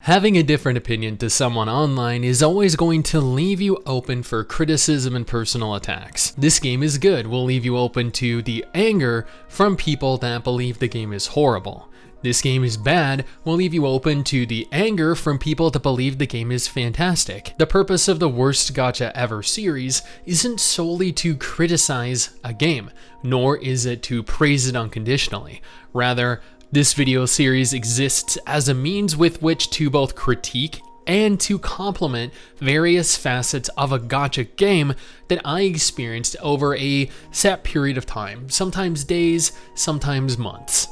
Having a different opinion to someone online is always going to leave you open for criticism and personal attacks. This game is good will leave you open to the anger from people that believe the game is horrible. This game is bad will leave you open to the anger from people that believe the game is fantastic. The purpose of the Worst Gacha Ever series isn't solely to criticize a game, nor is it to praise it unconditionally. Rather, this video series exists as a means with which to both critique and to complement various facets of a gacha game that I experienced over a set period of time, sometimes days, sometimes months.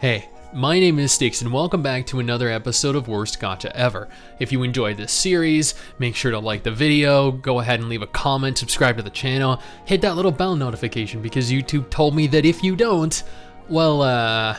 Hey, my name is Stix and welcome back to another episode of Worst Gacha Ever. If you enjoyed this series, make sure to like the video, go ahead and leave a comment, subscribe to the channel, hit that little bell notification because YouTube told me that if you don't, well,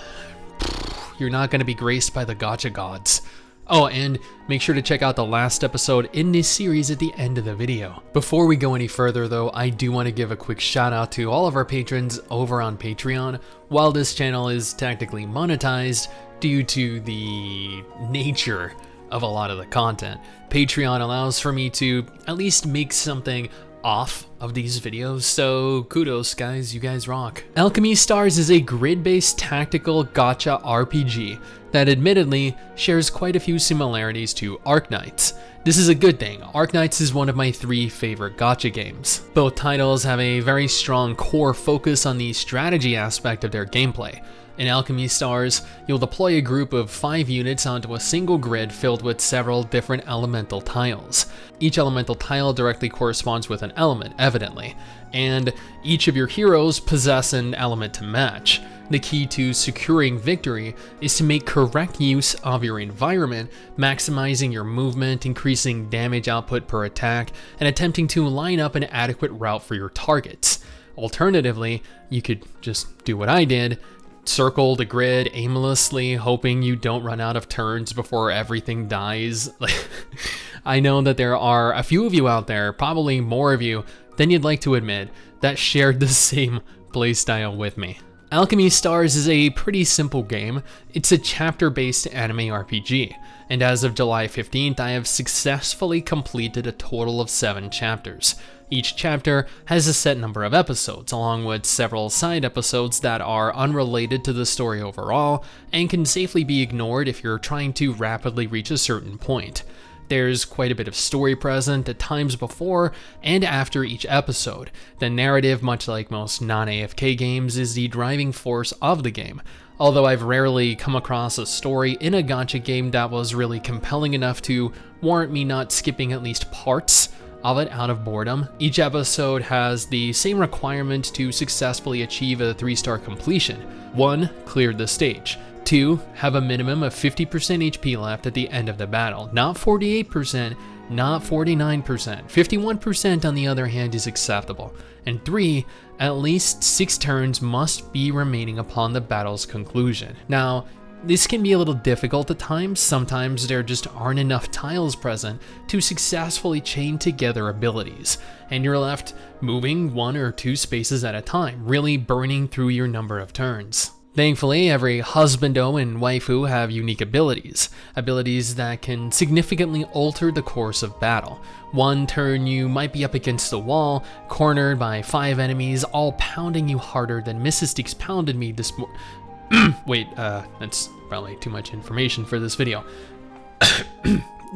you're not going to be graced by the gacha gods. Oh, and make sure to check out the last episode in this series at the end of the video. Before we go any further though, I do want to give a quick shout out to all of our patrons over on Patreon. While this channel is technically monetized due to the nature of a lot of the content, Patreon allows for me to at least make something off of these videos, so kudos guys, you guys rock. Alchemy Stars is a grid-based tactical gacha RPG that admittedly shares quite a few similarities to Arknights. This is a good thing. Arknights is one of my 3 favorite gacha games. Both titles have a very strong core focus on the strategy aspect of their gameplay. In Alchemy Stars, you'll deploy a group of 5 units onto a single grid filled with several different elemental tiles. Each elemental tile directly corresponds with an element, evidently, and each of your heroes possess an element to match. The key to securing victory is to make correct use of your environment, maximizing your movement, increasing damage output per attack, and attempting to line up an adequate route for your targets. Alternatively, you could just do what I did, circle the grid aimlessly, hoping you don't run out of turns before everything dies. I know that there are a few of you out there, probably more of you than you'd like to admit, that shared the same playstyle with me. Alchemy Stars is a pretty simple game. It's a chapter-based anime RPG, and as of July 15th, I have successfully completed a total of 7 chapters. Each chapter has a set number of episodes, along with several side episodes that are unrelated to the story overall, and can safely be ignored if you're trying to rapidly reach a certain point. There's quite a bit of story present at times before and after each episode. The narrative, much like most non-AFK games, is the driving force of the game, although I've rarely come across a story in a gacha game that was really compelling enough to warrant me not skipping at least parts of it out of boredom. Each episode has the same requirement to successfully achieve a 3-star completion. 1. Clear the stage. 2. Have a minimum of 50% HP left at the end of the battle. Not 48%, not 49%. 51% on the other hand is acceptable. And 3. At least 6 turns must be remaining upon the battle's conclusion. Now, this can be a little difficult at times. Sometimes there just aren't enough tiles present to successfully chain together abilities, and you're left moving 1 or 2 spaces at a time, really burning through your number of turns. Thankfully, every husbando and waifu have unique abilities that can significantly alter the course of battle. One turn you might be up against the wall, cornered by 5 enemies, all pounding you harder than Mrs. Stix pounded me this morning. Wait, that's probably too much information for this video.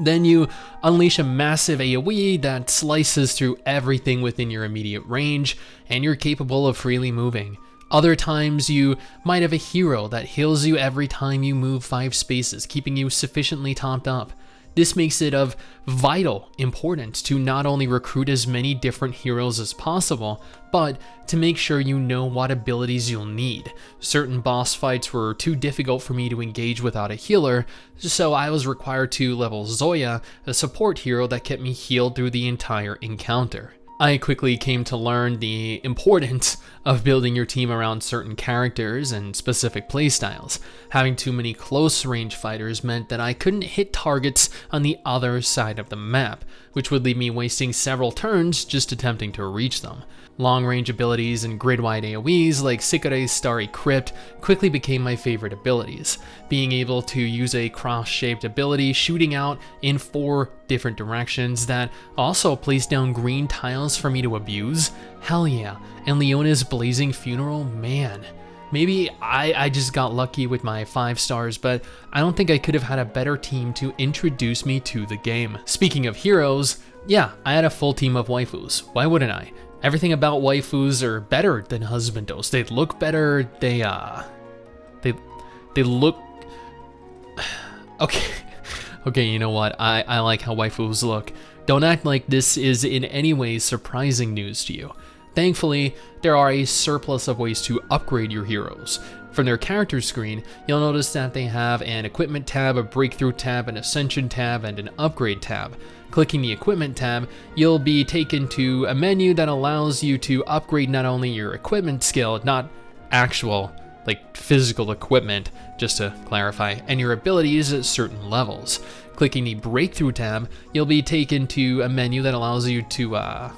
Then you unleash a massive AoE that slices through everything within your immediate range, and you're capable of freely moving. Other times you might have a hero that heals you every time you move 5 spaces, keeping you sufficiently topped up. This makes it of vital importance to not only recruit as many different heroes as possible, but to make sure you know what abilities you'll need. Certain boss fights were too difficult for me to engage without a healer, so I was required to level Zoya, a support hero that kept me healed through the entire encounter. I quickly came to learn the importance of building your team around certain characters and specific playstyles. Having too many close-range fighters meant that I couldn't hit targets on the other side of the map, which would leave me wasting several turns just attempting to reach them. Long-range abilities and grid-wide AoEs like Sikare's Starry Crypt quickly became my favorite abilities. Being able to use a cross-shaped ability shooting out in 4 different directions that also placed down green tiles for me to abuse? Hell yeah. And Leona's Blazing Funeral? Man. Maybe I just got lucky with my 5 stars, but I don't think I could have had a better team to introduce me to the game. Speaking of heroes, yeah, I had a full team of waifus. Why wouldn't I? Everything about waifus are better than husbandos. They look better, they look... Okay, you know what? I like how waifus look. Don't act like this is in any way surprising news to you. Thankfully, there are a surplus of ways to upgrade your heroes. From their character screen, you'll notice that they have an equipment tab, a breakthrough tab, an ascension tab, and an upgrade tab. Clicking the equipment tab, you'll be taken to a menu that allows you to upgrade not only your equipment skill, not actual, like physical equipment, just to clarify, and your abilities at certain levels. Clicking the breakthrough tab, you'll be taken to a menu that allows you to,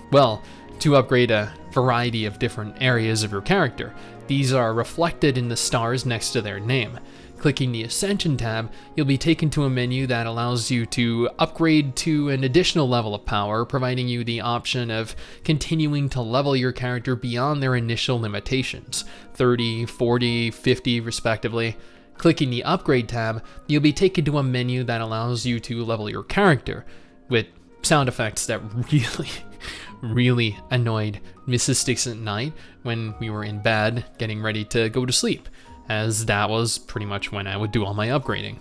to upgrade a variety of different areas of your character. These are reflected in the stars next to their name. Clicking the Ascension tab, you'll be taken to a menu that allows you to upgrade to an additional level of power, providing you the option of continuing to level your character beyond their initial limitations, 30, 40, 50 respectively. Clicking the Upgrade tab, you'll be taken to a menu that allows you to level your character, with sound effects that really annoyed Mrs. Stix at night when we were in bed getting ready to go to sleep, as that was pretty much when I would do all my upgrading.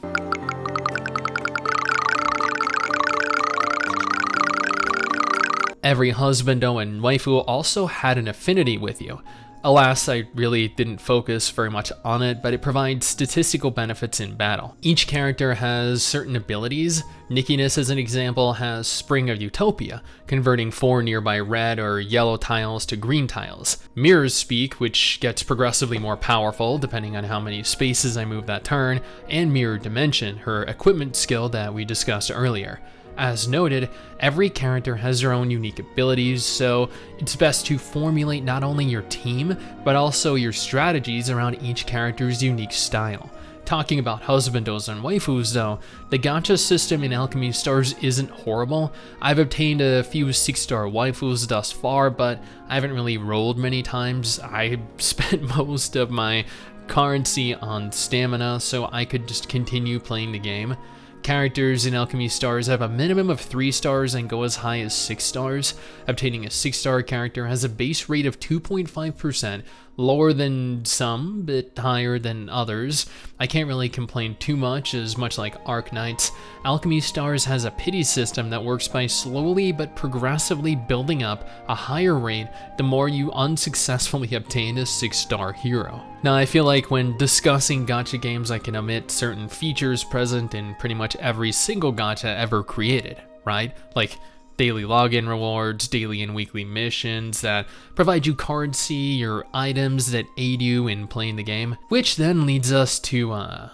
Every husbando and waifu also had an affinity with you. Alas, I really didn't focus very much on it, but it provides statistical benefits in battle. Each character has certain abilities. Nickiness, as an example, has Spring of Utopia, converting 4 nearby red or yellow tiles to green tiles. Mirror's Speak, which gets progressively more powerful depending on how many spaces I move that turn, and Mirror Dimension, her equipment skill that we discussed earlier. As noted, every character has their own unique abilities, so it's best to formulate not only your team, but also your strategies around each character's unique style. Talking about husbandos and waifus though, the gacha system in Alchemy Stars isn't horrible. I've obtained a few 6-star waifus thus far, but I haven't really rolled many times. I spent most of my currency on stamina, so I could just continue playing the game. Characters in Alchemy Stars have a minimum of 3 stars and go as high as 6 stars. Obtaining a 6-star character has a base rate of 2.5%, lower than some, but higher than others. I can't really complain too much, as much like Arc Knights, Alchemy Stars has a pity system that works by slowly but progressively building up a higher rate the more you unsuccessfully obtain a 6-star hero. Now, I feel like when discussing gacha games, I can omit certain features present in pretty much every single gacha ever created, right? Like daily login rewards, daily and weekly missions that provide you currency or items that aid you in playing the game. Which then leads us to,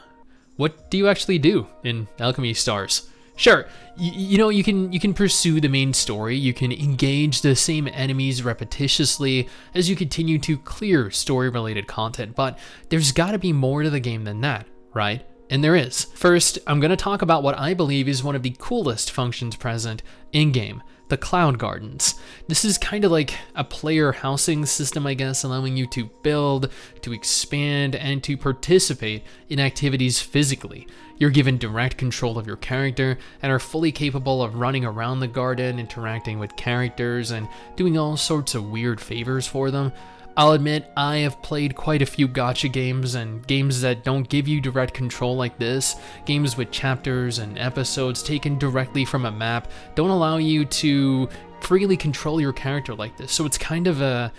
what do you actually do in Alchemy Stars? Sure, you know, you can pursue the main story, you can engage the same enemies repetitiously as you continue to clear story-related content, but there's gotta be more to the game than that, right? And there is. First, I'm going to talk about what I believe is one of the coolest functions present in-game, the Cloud Gardens. This is kind of like a player housing system, I guess, allowing you to build, to expand, and to participate in activities physically. You're given direct control of your character and are fully capable of running around the garden, interacting with characters, and doing all sorts of weird favors for them. I'll admit, I have played quite a few gacha games, and games that don't give you direct control like this, games with chapters and episodes taken directly from a map, don't allow you to freely control your character like this, so it's kind of a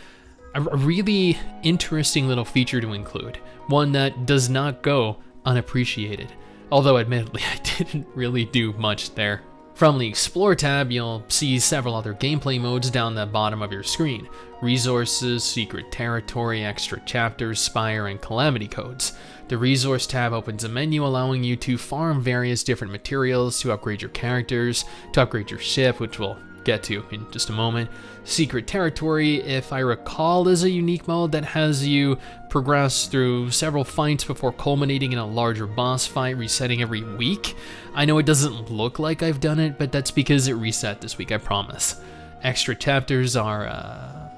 really interesting little feature to include, one that does not go unappreciated. Although admittedly, I didn't really do much there. From the Explore tab, you'll see several other gameplay modes down the bottom of your screen: Resources, Secret Territory, Extra Chapters, Spire, and Calamity Codes. The Resource tab opens a menu allowing you to farm various different materials to upgrade your characters, to upgrade your ship, which we'll get to in just a moment. Secret Territory, if I recall, is a unique mode that has you progress through several fights before culminating in a larger boss fight, resetting every week. I know it doesn't look like I've done it, but that's because it reset this week, I promise. Extra chapters are,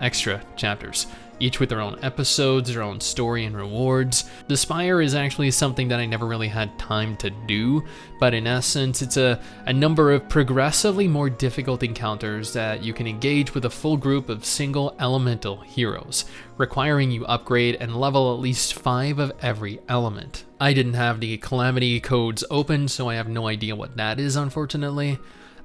extra chapters, each with their own episodes, their own story and rewards. The Spire is actually something that I never really had time to do, but in essence, it's a number of progressively more difficult encounters that you can engage with a full group of single elemental heroes, requiring you upgrade and level at least 5 of every element. I didn't have the Calamity Codes open, so I have no idea what that is, unfortunately.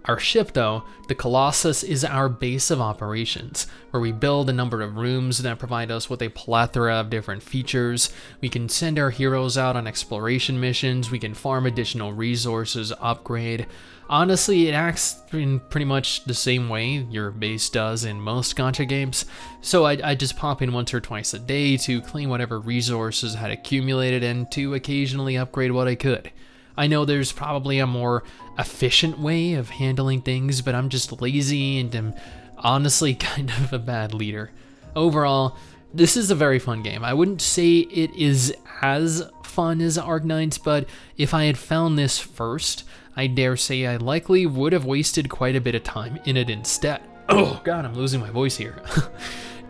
Our ship, though, the Colossus, is our base of operations, where we build a number of rooms that provide us with a plethora of different features. We can send our heroes out on exploration missions, we can farm additional resources, upgrade. Honestly, it acts in pretty much the same way your base does in most gacha games, so I just pop in once or twice a day to claim whatever resources had accumulated and to occasionally upgrade what I could. I know there's probably a more efficient way of handling things, but I'm just lazy and am honestly kind of a bad leader. Overall, this is a very fun game. I wouldn't say it is as fun as Arknights, but if I had found this first, I dare say I likely would have wasted quite a bit of time in it instead. Oh god, I'm losing my voice here.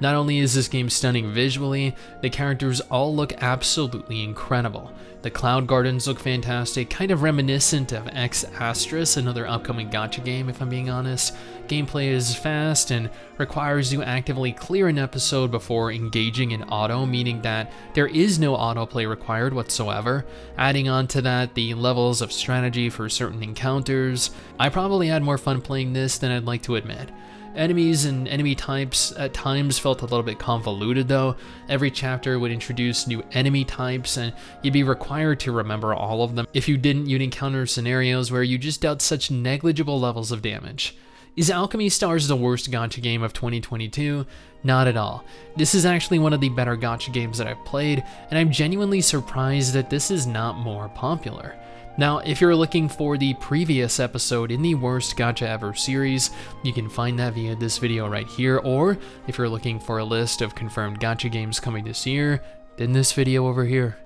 Not only is this game stunning visually, the characters all look absolutely incredible. The Cloud Gardens look fantastic, kind of reminiscent of X Astris, another upcoming gacha game if I'm being honest. Gameplay is fast and requires you actively clear an episode before engaging in auto, meaning that there is no autoplay required whatsoever. Adding on to that, the levels of strategy for certain encounters. I probably had more fun playing this than I'd like to admit. Enemies and enemy types at times felt a little bit convoluted though. Every chapter would introduce new enemy types and you'd be required to remember all of them. If you didn't, you'd encounter scenarios where you just dealt such negligible levels of damage. Is Alchemy Stars the worst gacha game of 2022? Not at all. This is actually one of the better gacha games that I've played, and I'm genuinely surprised that this is not more popular. Now, if you're looking for the previous episode in the Worst Gacha Ever series, you can find that via this video right here, or if you're looking for a list of confirmed gacha games coming this year, then this video over here.